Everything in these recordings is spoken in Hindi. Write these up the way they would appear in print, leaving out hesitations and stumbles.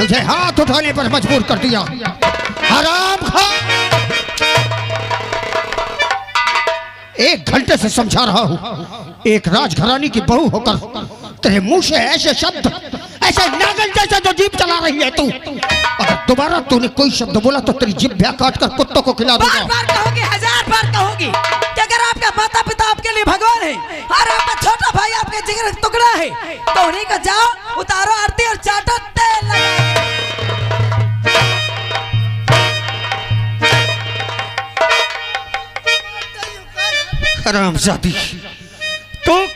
तुझे हाथ उठाने पर मजबूर कर दिया। हराम खा, 1 घंटे से समझा रहा हूँ, एक राजघरानी की बहू होकर तेरे मुंह से ऐसे शब्द, ऐसे नागन जैसे जो जीभ चला रही है तू, अगर दोबारा तूने कोई शब्द बोला तो तेरी जीभ ब्याह काट कर कुत्तों को खिला दूंगा। बार बार कहोगी, 1000 बार कहोगी कि अगर आपका माता पिता आपके लिए भगवान है और आपका छोटा भाई आपके जिगर का टुकड़ा है तो उन्हीं का जाओ, उतारो आरती और चाटो तेल लगा। हरामजादी तो एक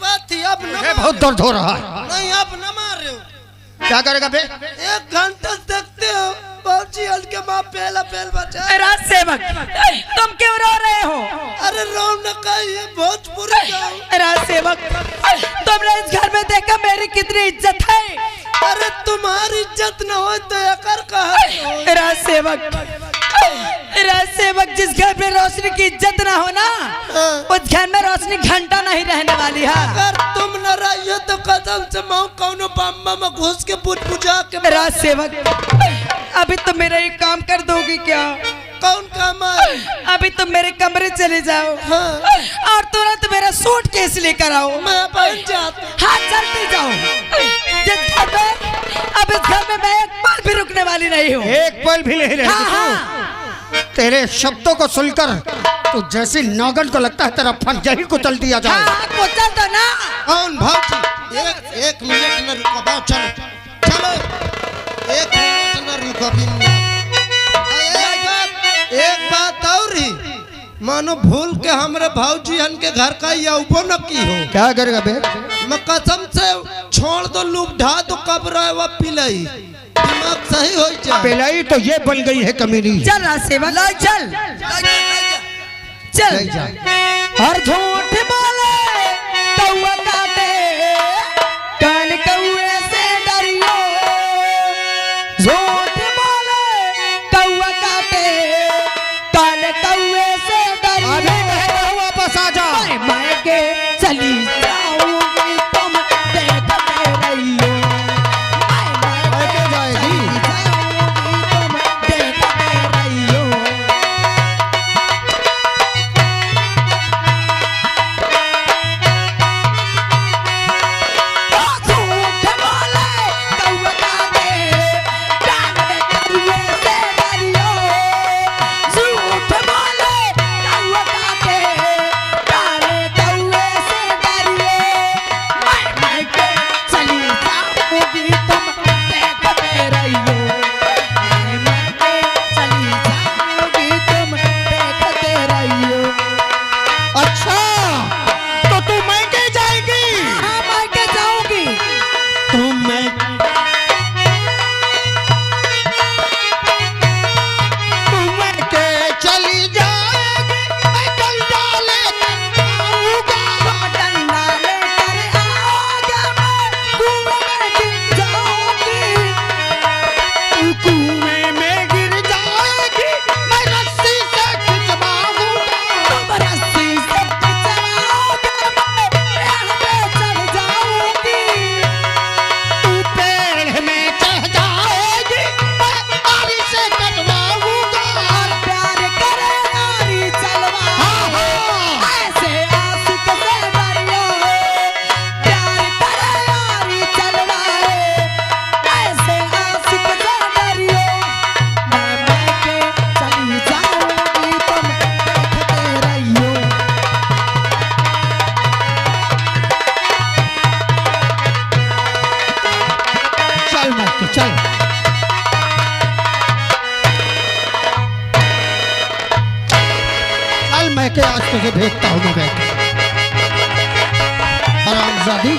बात थी, अब न बहुत दर्द हो रहा है। नहीं, अब न मार रहे हो। क्या करेगा बे? 1 घंटा देखते हो बाबूजी हल्के माँ पहला पहल बचा। राज सेवक, तुम क्यों रो रहे हो? अरे रौनक ये भोजपुरी गाँव। राज सेवक, तुमने इस घर में देखा मेरी कितनी इज्जत है। अरे तुम्हारी इज्जत न हो तो एकर कहा। राज सेवक, राज सेवक, जिस घर में रोशनी की इज्जत ना हो ना, उस घर में रोशनी घंटा नहीं रहने वाली है। अगर तुम न रही हो तो कदम से मैं कौनो बम्बा में घुस के बुझा के। राज सेवक, अभी तुम मेरा एक काम कर दोगी क्या? कौन काम है? अभी तुम मेरे कमरे चले जाओ, हाँ। और तुरंत मेरा सूट केस लेकर आओ। मैं बन जाता। हाँ, जल्दी जाओ। जिस घर में, अब इस घर में मैं एक पल भी रुकने वाली नहीं हूँ। एक पल भी नहीं रहेगी तू। हाँ। तेरे शब्दों को सुनकर तो जैसे नागन को लगता है तेरा फन यही कुचल दिया जाए। हाँ, कुचल दो ना। कौन भाजी? एक मिनट न रुको, बाबू चलो चलो, 1 मिनट न रुको बिन्ना। एक बात और ही, मानो भूल के हमरे भाऊजी के घर का या उपो न की हो। क्या करेगा बे? मैं कसम से छोड़ दो, लूप ढा दो, कब रहे वह पिलाई, दिमाग सही हो जाए। पिलाई तो ये बन गई है कमीनी। चल राज सेवक, चल चल, हर झूठ बोले कौआ काटे, कान कौए से डरियो। झूठ बोले कौआ काटे, कान कौए से डरियो। अभी कहेगा वापस आ जा। मैं के चली जाऊंगी तुम देखते रहियो। ऐसे जाएगी। तुम देखते रहियो। अच्छा तो तू मैके जाएगी? हाँ, मैं के जाऊंगी। तुम मैं के चली जाएगी, मैं कल डाले आऊंगा। डंडा लेकर आओगे, मैं कुएं में गिर जाऊंगी। तू कुएं में गिर जाएगी, मैं रस्सी से खिंचवाऊंगा। तुम रस्सी से खिंचवाओगे, मैं पेड़ पे चढ़ जाऊंगी। तू पेड़ में चढ़ जाएगी, मैं आरी से कटवाऊंगा। और प्यार करे नारी चलवा, ऐसे आशिक से डरियो। प्यार करे नारी चलवा, ऐसे आशिक से डरियो। मैं के चली जाऊंगी, तुम देखते रहियो। चल मैके चल। चल मैके, आज तुझे भेजता हूँ मैं मैके। हरामजादी,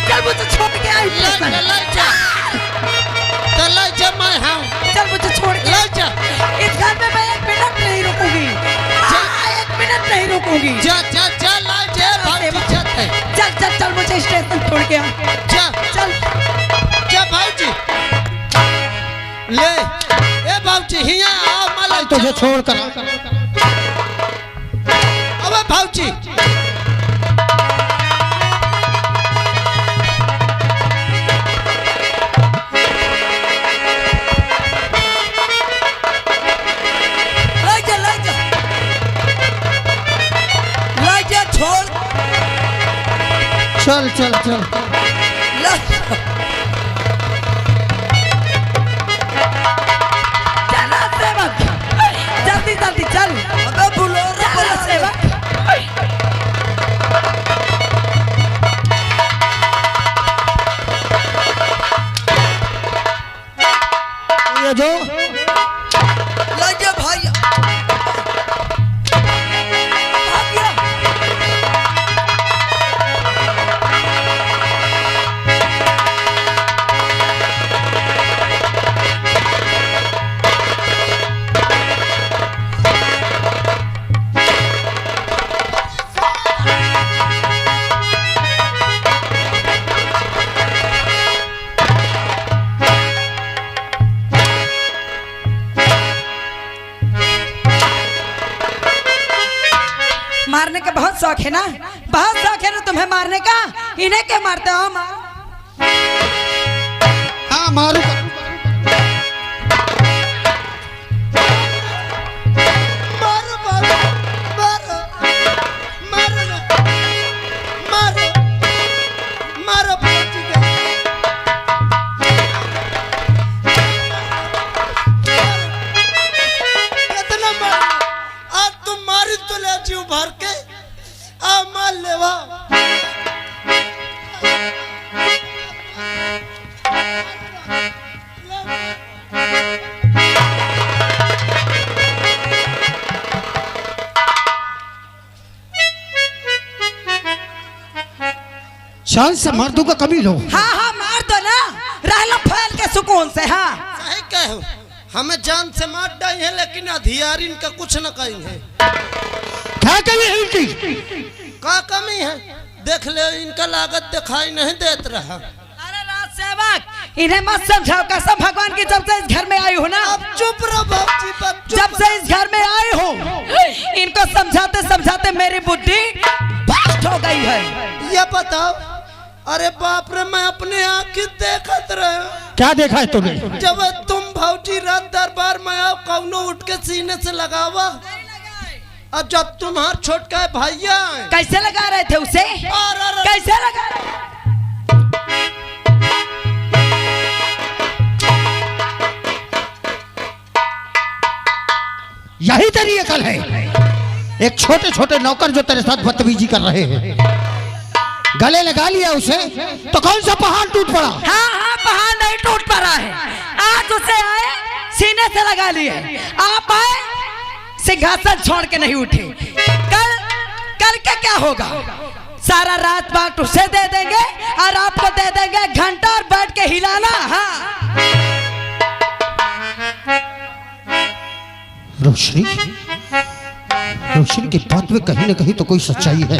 चल मुझे छोड़ के आई। चल मुझे छोड़ के। इस घर में मैं 1 मिनट नहीं रुकूंगी। हाँ, 1 मिनट नहीं रुकूंगी। चल चल चल, मुझे स्टेशन छोड़ के आ। चल ले ए बाबूजी हिया आओ, मलाई तुझे छोड़ कर अबे भाऊजी चल चल चल। चला सेवक, जल्दी जल्दी चल। अबे बुलोरो चला सेवक। ये जो लगे भाई। भाग गया। मारने का बहुत शौक है ना, बहुत शौक है ना तुम्हें मारने का। इन्हें क्या मारते हो? हाँ मारू। मारो मारो मारो मारो ना, मारो मारो पहुंच गया। कितना मारो? आज तुम मारी तो ले जीव भर के आ मार लेवा। शान से मार दूंगा कभी लो। हाँ हाँ मार दो ना, रह लो फैल के सुकून से। हाँ सही कहो, हमें जान से मार डाई है लेकिन अधिकारी इनका कुछ न कही है। क्या कमी है इनकी? का कमी है? देख ले इनका लागत दिखाई नहीं देत रहा। अरे राज सेवक, इन्हें मत समझाओ। कसम भगवान की, जब से इस घर में आई हो ना, अब चुप रहो बाबूजी, बस चुप जब से इस घर में आई हो, इनको समझाते समझाते मेरी बुद्धि भ्रष्ट हो गई है। ये बताओ, अरे बाप रे, मैं अपने आँखी देखत रहा। क्या देखा है तुमने? जब तुम भौजी रात दरबार में आओ, कौनो उठ के सीने से लगावा। अब जब तुम्हार छोटका भैया आए, कैसे लगा रहे थे उसे? अरे कैसे लगा रहे? यही तेरी अकल है? एक छोटे छोटे नौकर जो तेरे साथ बदतमीजी कर रहे हैं, गले लगा लिया उसे तो कौन सा पहाड़ टूट पड़ा? हाँ हाँ, पहाड़ नहीं टूट पा रहा है। आज उसे आए सीने से लगा लिए, आप आए सिंहासन छोड़ के नहीं उठे। कल का क्या होगा? सारा रात बाट उसे दे देंगे और आपको दे देंगे घंटा और बैठ के हिलाना। हाँ रोशनी, रोशनी की बात में कहीं ना कहीं तो कोई सच्चाई है।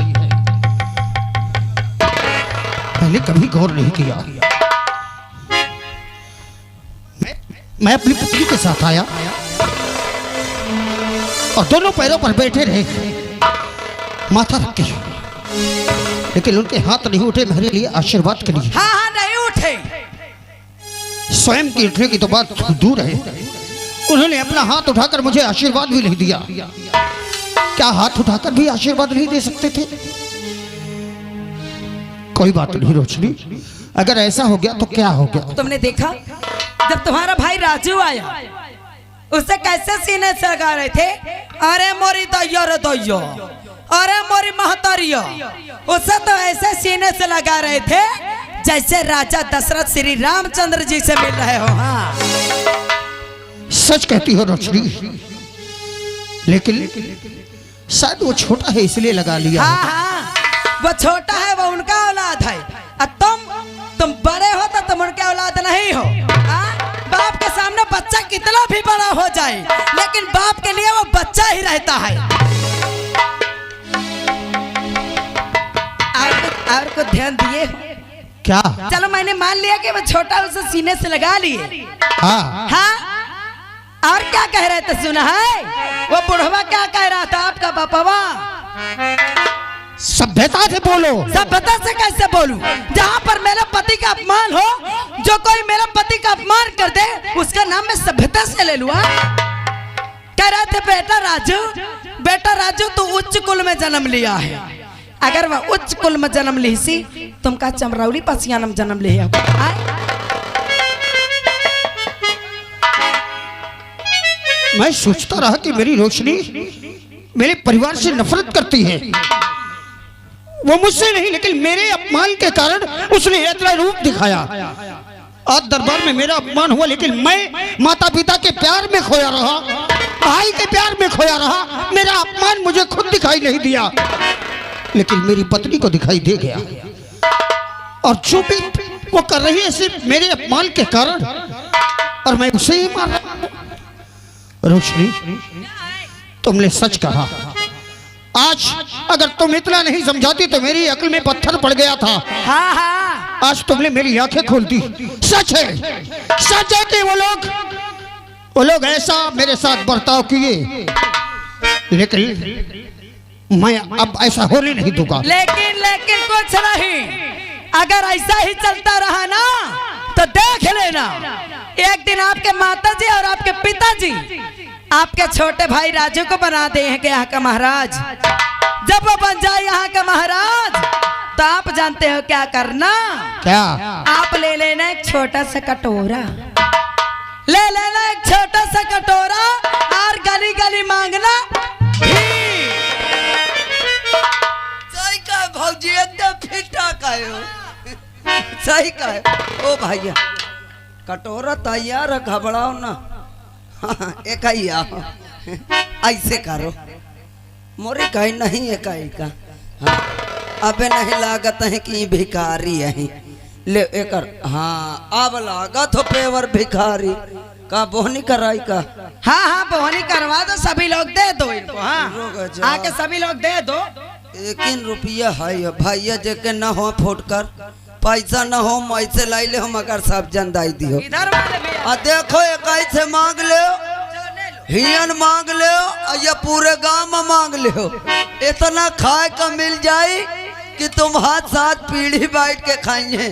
मैंने कभी गौर नहीं किया। मैं अपनी पुत्री के साथ आया और दोनों पैरों पर बैठे रहे, माथा रख के, लेकिन उनके हाथ नहीं उठे मेरे लिए आशीर्वाद के लिए। हाँ हाँ, नहीं उठे। स्वयं की उठने की तो बात दूर है, उन्होंने अपना हाथ उठाकर मुझे आशीर्वाद भी नहीं दिया। क्या हाथ उठाकर भी आशीर्वाद नहीं दे सकते थे? कोई बात नहीं रोशनी, अगर ऐसा हो गया तो क्या हो गया? तुमने देखा जब तुम्हारा भाई राजू आया, उसे कैसे सीने से लगा रहे थे? अरे मोरी दैया रे दैया, अरे मोरी महतारिया, उसे तो ऐसे सीने से लगा रहे थे जैसे राजा दशरथ श्री रामचंद्र जी से मिल रहे हो। हाँ सच कहती हो रोशनी, लेकिन शायद वो छोटा है इसलिए लगा लिया। हाँ हाँ, वो छोटा है, वो उनका औलाद है, और तुम बड़े हो तो तुम उनके औलाद नहीं हो। बाप के सामने बच्चा कितना भी बड़ा हो जाए, लेकिन बाप के लिए वो बच्चा ही रहता है। और को ध्यान दिए? क्या? चलो मैंने मान लिया कि वो छोटा, उसे सीने से लगा लिए। हाँ हाँ, और क्या कह रहे थे सुना है? वो बुढ़वा क्या कह रहा था आपका बापवा? सभ्यता से बोलो। सभ्यता से कैसे बोलूं? जहाँ पर मेरे पति का अपमान हो, जो कोई मेरे पति का अपमान कर दे, उसका नाम मैं सभ्यता से ले लूं? कह रहे थे बेटा राजू तू उच्च कुल में जन्म लिया है, अगर वह उच्च कुल में जन्म ली सी तुमका चमरौली पसियान में जन्म ले मैं सोचता रहा कि मेरी रोशनी मेरे परिवार से नफरत करती है, वो मुझसे नहीं लेकिन मेरे अपमान के कारण उसने इतना रूप दिखाया। आज दरबार में मेरा अपमान हुआ लेकिन मैं माता पिता के प्यार में खोया रहा, भाई के प्यार में खोया रहा। मेरा अपमान मुझे खुद दिखाई नहीं दिया लेकिन मेरी पत्नी को दिखाई दे गया, और जो भी वो कर रही है सिर्फ मेरे अपमान के कारण, और मैं उसे ही मार रहा हूं। रोशनी, तुमने सच कहा। आज अगर तुम इतना नहीं समझाती तो मेरी अक्ल में पत्थर पड़ गया था। हाँ हाँ, आज तुमने मेरी आंखें खोल दी। सच है कि वो लोग ऐसा मेरे साथ बर्ताव किए, लेकिन मैं अब ऐसा होने नहीं दूंगा। लेकिन कुछ नहीं, अगर ऐसा ही चलता रहा ना तो देख लेना एक दिन आपके माताजी और आपके पिताजी आपके छोटे भाई राजू को बना दे हैं कि यहाँ का महाराज। जब वो बन जाए यहाँ का महाराज तो आप जानते हो क्या करना? क्या? आप ले लेना एक छोटा सा कटोरा, ले लेना एक छोटा सा कटोरा और गली गली मांगना सही का भौजी, एकदम फिटा कायो। सही का ओ भैया, कटोरा तैयार है, घबराओ ना। एक ही आओ, ऐसे करो मोरी कहीं नहीं एक ही का। हाँ, अबे नहीं लागत है कि भिखारी है ले एकर। हाँ, अब लागत हो पेवर भिखारी का बोहनी कराई का। हाँ हाँ, बोहनी करवा दो, सभी लोग दे दो इनको। हाँ, आके सभी लोग दे दो। 1 रुपया है भैया, जेके न हो फुटकर पैसा न हो मैसे लाई ले, हम अगर सब जन दाई दियो। इधर वाले भी आ देखो एक से मांग ले, हियन मांग ले, या पूरे गांव में मांग ले, इतना खाए का मिल जाए कि तुम हाथ साथ पीढ़ी बैठ के खाइए।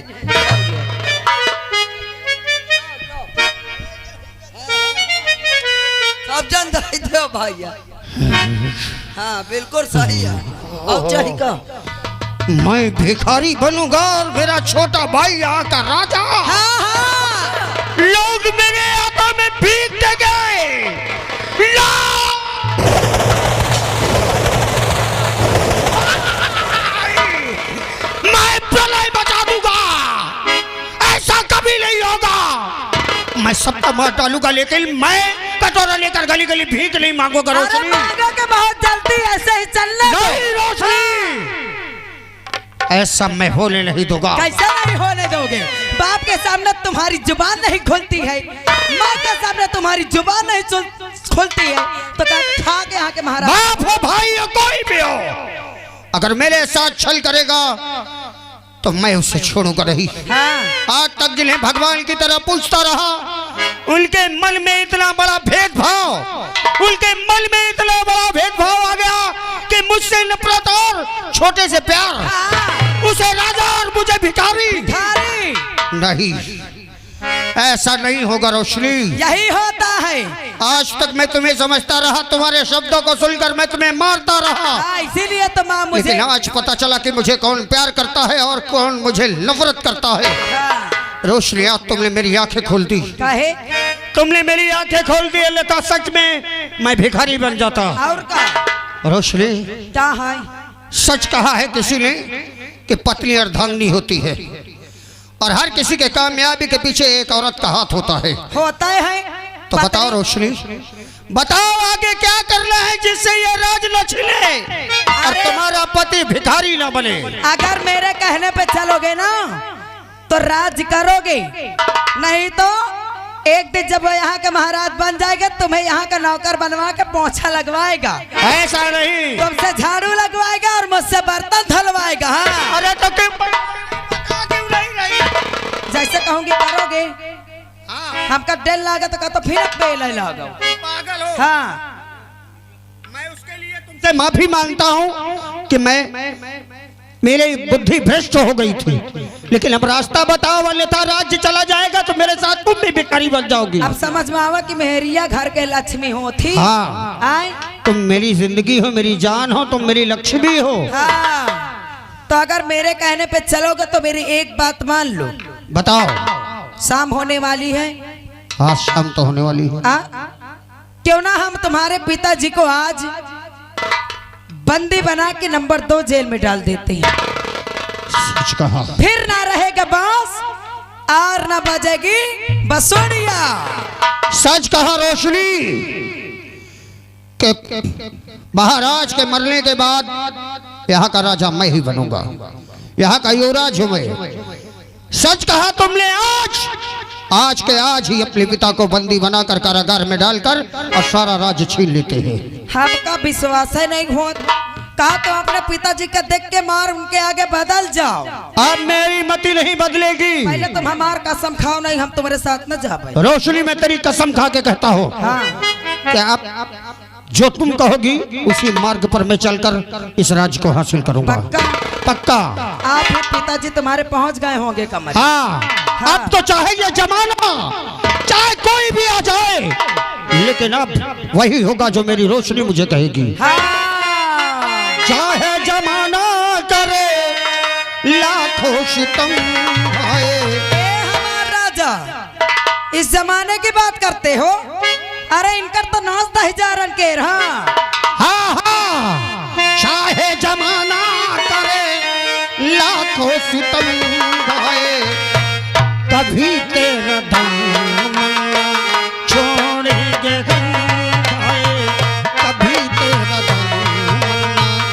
सब जन दाई दो भैया। हाँ बिल्कुल सही है। अब चाहिए का मैं भिखारी बनूंगा और मेरा छोटा भाई यहाँ का राजा। हाँ हाँ, लोग मेरे हाथों में भीख देंगे। मैं प्रलय बचा दूंगा, ऐसा कभी नहीं होगा। मैं सबका मार डालूंगा लेकिन मैं कटोरा लेकर गली गली भीख नहीं मांगूंगा। रोशनी, मांगोगे बहुत जल्दी, ऐसे ही चलने दो। नहीं रोशनी, ऐसा मैं होने नहीं दूंगा। कैसा नहीं होने दोगे? बाप के सामने तुम्हारी जुबान नहीं खुलती है, माँ के सामने तुम्हारी जुबान नहीं खुलती है, तो खा के यहाँ के महाराज। बाप हो भाई हो कोई भी हो, अगर मेरे साथ छल करेगा तो मैं उसे छोड़ूंगा नहीं। हाँ। आज तक जिन्हें भगवान की तरह पूछता रहा, उनके मन में इतना बड़ा भेदभाव, उनके मन में इतना बड़ा भेदभाव आ गया कि मुझसे नफरत और छोटे से प्यार। हाँ। उसे राजा और मुझे भिखारी। नहीं, ऐसा नहीं होगा रोशनी। यही होता है। आज तक मैं तुम्हें समझता रहा, तुम्हारे शब्दों को सुनकर मैं तुम्हें मारता रहा। इसीलिए तो माँ मुझे, लेकिन आज पता चला कि मुझे कौन प्यार करता है और कौन मुझे नफरत करता है। रोशनी, आज तुमने मेरी आंखें खोल दी। काहे? तुमने मेरी आंखें खोल दी, लेता सच में मैं भिखारी बन जाता। और का? रोशनी, क्या है? सच कहा है किसी ने कि पत्नी अर्धांगिनी होती है, और हर किसी के कामयाबी के पीछे एक औरत का हाथ होता है। होता है। तो बताओ रोशनी, बताओ आगे क्या करना है जिससे ये राज न छिले और तुम्हारा पति भिखारी न बने। अगर मेरे कहने पे चलोगे ना तो राज करोगे, नहीं तो एक दिन जब वो यहाँ के महाराज बन जाएगा तुम्हें यहाँ का नौकर बनवा के पोछा लगवाएगा। ऐसा नहीं, तुमसे झाड़ू लगवाएगा और मुझसे बर्तन धुलवाएगा। हाँ। अरे तो क्यों जैसे कहूँगी करोगे। हमका डर लागा तो कहता फिर बेल लागो। पागल हो। हाँ, मैं उसके लिए तुमसे माफी मांगता हूँ कि मैं मेरी बुद्धि भ्रष्ट हो गई थी, लेकिन अब रास्ता बताओ, अन्यथा राज्य चला जाएगा तो मेरे साथ तुम भी भिखारी बन जाओगी। अब समझ में आवा कि मेहरिया घर के लक्ष्मी हो थी। हाँ, आए? तुम मेरी जिंदगी हो, मेरी जान हो, तुम मेरी लक्ष्मी हो। हाँ। तो अगर मेरे कहने पे चलोगे तो मेरी एक बात मान लो। बताओ। शाम होने वाली है। हाँ शाम तो होने वाली है। क्यों ना हम तुम्हारे पिताजी को आज बंदी बना के नंबर 2 जेल में डाल देते हैं। सच कहा। फिर ना रहेगा बांस और ना बजेगी बसोड़िया। सच कहा रोशनी के महाराज के मरने के बाद यहाँ का राजा मैं ही बनूंगा, यहाँ का युवराज हूं मैं। सच कहा तुमने। आज के आज ही अपने पिता को बंदी बनाकर कारागार में डालकर और सारा राज्य छीन लेते हैं। हमका विश्वास है नहीं हो। कहा तो अपने पिताजी का देख के मार उनके आगे बदल जाओ। अब मेरी मति नहीं बदलेगी। पहले तुम हमार कसम खाओ, नहीं हम तुम्हारे साथ न जा पाए। रोशनी मैं तेरी कसम खा के कहता हूँ क्या आप जो तुम कहोगी उसी मार्ग पर मैं चलकर इस राज्य को हासिल करूंगा। पक्का। आप ही पिताजी तुम्हारे पहुंच गए होंगे कमर। हाँ। अब तो चाहे ये जमाना चाहे कोई भी आ जाए, लेकिन अब वही होगा जो मेरी रोशनी मुझे कहेगी। चाहे जमाना करे लाखों सितम आए। हमारा राजा इस जमाने की बात करते हो? अरे इनकर तो नाचता ही जा रन के। हाँ हाँ। चाहे जमाना करे लाखों सितम आए, कभी